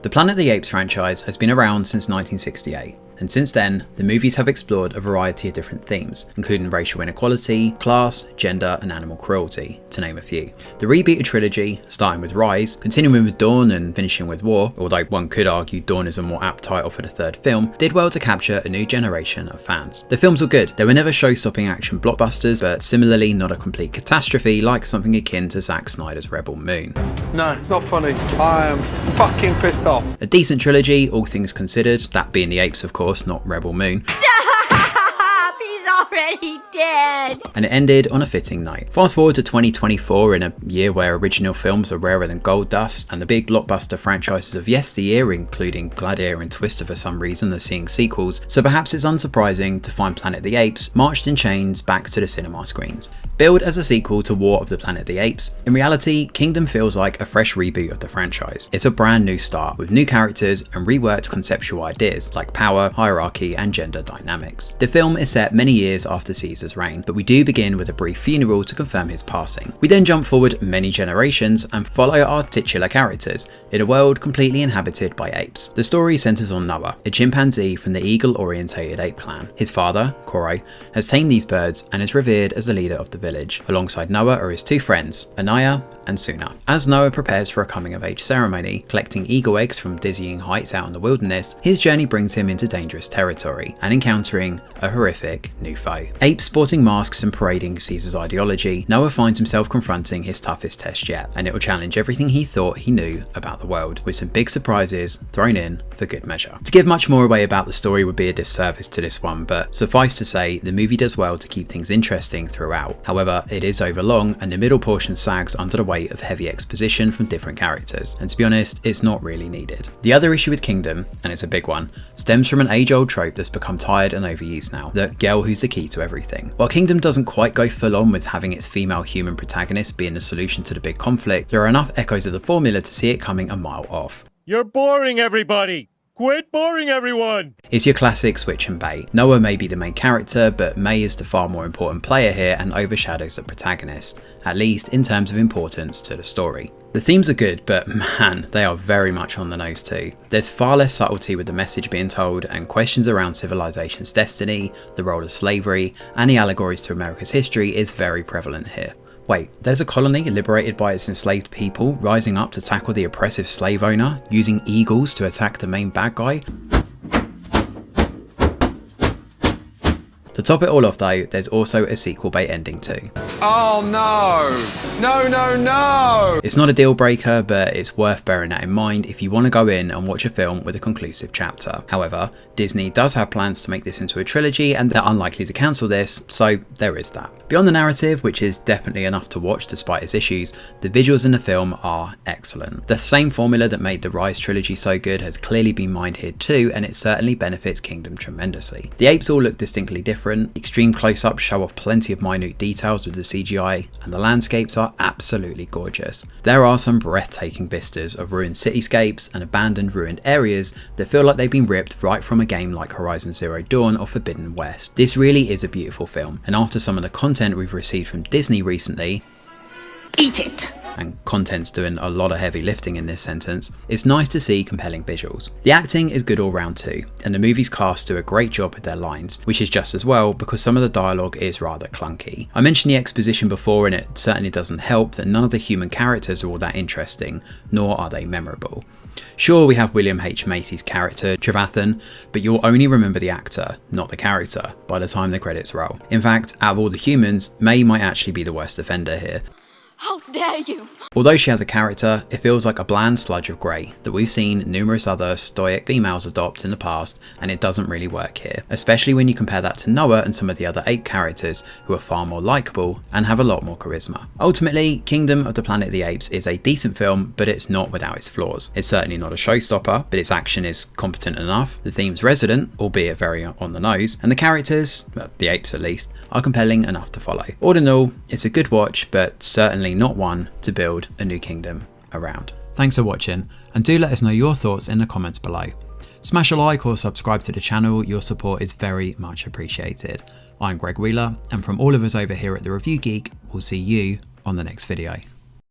The Planet of the Apes franchise has been around since 1968, and since then, the movies have explored a variety of different themes, including racial inequality, class, gender, and animal cruelty, to name a few. The rebooted trilogy, starting with Rise, continuing with Dawn and finishing with War, although one could argue Dawn is a more apt title for the third film, did well to capture a new generation of fans. The films were good. They were never show-stopping action blockbusters, but similarly not a complete catastrophe like something akin to Zack Snyder's Rebel Moon. No, it's not funny. I am fucking pissed off. A decent trilogy, all things considered, that being the Apes of course, not Rebel Moon. He's already dead. And it ended on a fitting note. Fast forward to 2024, in a year where original films are rarer than gold dust, and the big blockbuster franchises of yesteryear, including Gladiator and Twister for some reason, are seeing sequels, so perhaps it's unsurprising to find Planet of the Apes marched in chains back to the cinema screens. Billed as a sequel to War of the Planet of the Apes, in reality, Kingdom feels like a fresh reboot of the franchise. It's a brand new start, with new characters and reworked conceptual ideas like power, hierarchy, and gender dynamics. The film is set many years after Caesar's reign, but we do begin with a brief funeral to confirm his passing. We then jump forward many generations and follow our titular characters in a world completely inhabited by apes. The story centers on Noah, a chimpanzee from the eagle-orientated ape clan. His father, Koro, has tamed these birds and is revered as the leader of the village. Alongside Noah are his two friends, Anaya and Suna. As Noah prepares for a coming-of-age ceremony, collecting eagle eggs from dizzying heights out in the wilderness, his journey brings him into dangerous territory and encountering a horrific new foe. Apes sporting masks and parading Caesar's ideology, Noah finds himself confronting his toughest test yet, and it will challenge everything he thought he knew about the world, with some big surprises thrown in for good measure. To give much more away about the story would be a disservice to this one, but suffice to say, the movie does well to keep things interesting throughout. However, it is overlong and the middle portion sags under the weight of heavy exposition from different characters, and to be honest, it's not really needed. The other issue with Kingdom, and it's a big one, stems from an age-old trope that's become tired and overused now, the girl who's the key to everything. While Kingdom doesn't quite go full on with having its female human protagonist being the solution to the big conflict, there are enough echoes of the formula to see it coming a mile off. You're boring everybody! Quit boring everyone! It's your classic switch and bait. Noah may be the main character, but May is the far more important player here and overshadows the protagonist, at least in terms of importance to the story. The themes are good, but man, they are very much on the nose too. There's far less subtlety with the message being told, and questions around civilization's destiny, the role of slavery, and the allegories to America's history is very prevalent here. Wait, there's a colony liberated by its enslaved people rising up to tackle the oppressive slave owner, using eagles to attack the main bad guy? To top it all off though, there's also a sequel bait ending too. Oh no! No, no, no! It's not a deal breaker, but it's worth bearing that in mind if you want to go in and watch a film with a conclusive chapter. However, Disney does have plans to make this into a trilogy and they're unlikely to cancel this, so there is that. Beyond the narrative, which is definitely enough to watch despite its issues, the visuals in the film are excellent. The same formula that made the Rise trilogy so good has clearly been mined here too, and it certainly benefits Kingdom tremendously. The apes all look distinctly different. Extreme close-ups show off plenty of minute details with the CGI, and the landscapes are absolutely gorgeous. There are some breathtaking vistas of ruined cityscapes and abandoned ruined areas that feel like they've been ripped right from a game like Horizon Zero Dawn or Forbidden West. This really is a beautiful film, and after some of the content we've received from Disney recently, Eat it! and content's doing a lot of heavy lifting in this sentence, it's nice to see compelling visuals. The acting is good all round too, and the movie's cast do a great job with their lines, which is just as well because some of the dialogue is rather clunky. I mentioned the exposition before, and it certainly doesn't help that none of the human characters are all that interesting, nor are they memorable. Sure, we have William H. Macy's character, Trevathan, but you'll only remember the actor, not the character, by the time the credits roll. In fact, out of all the humans, May might actually be the worst offender here. How dare you! Although she has a character, it feels like a bland sludge of grey that we've seen numerous other stoic females adopt in the past, and it doesn't really work here, especially when you compare that to Noah and some of the other ape characters who are far more likeable and have a lot more charisma. Ultimately, Kingdom of the Planet of the Apes is a decent film, but it's not without its flaws. It's certainly not a showstopper, but its action is competent enough, the theme's resident, albeit very on the nose, and the characters, well, the apes at least, are compelling enough to follow. All in all, it's a good watch, but certainly not one to build a new kingdom around. Thanks for watching, and do let us know your thoughts in the comments below. Smash a like or subscribe to the channel, your support is very much appreciated. I'm Greg Wheeler, and from all of us over here at The Review Geek, we'll see you on the next video.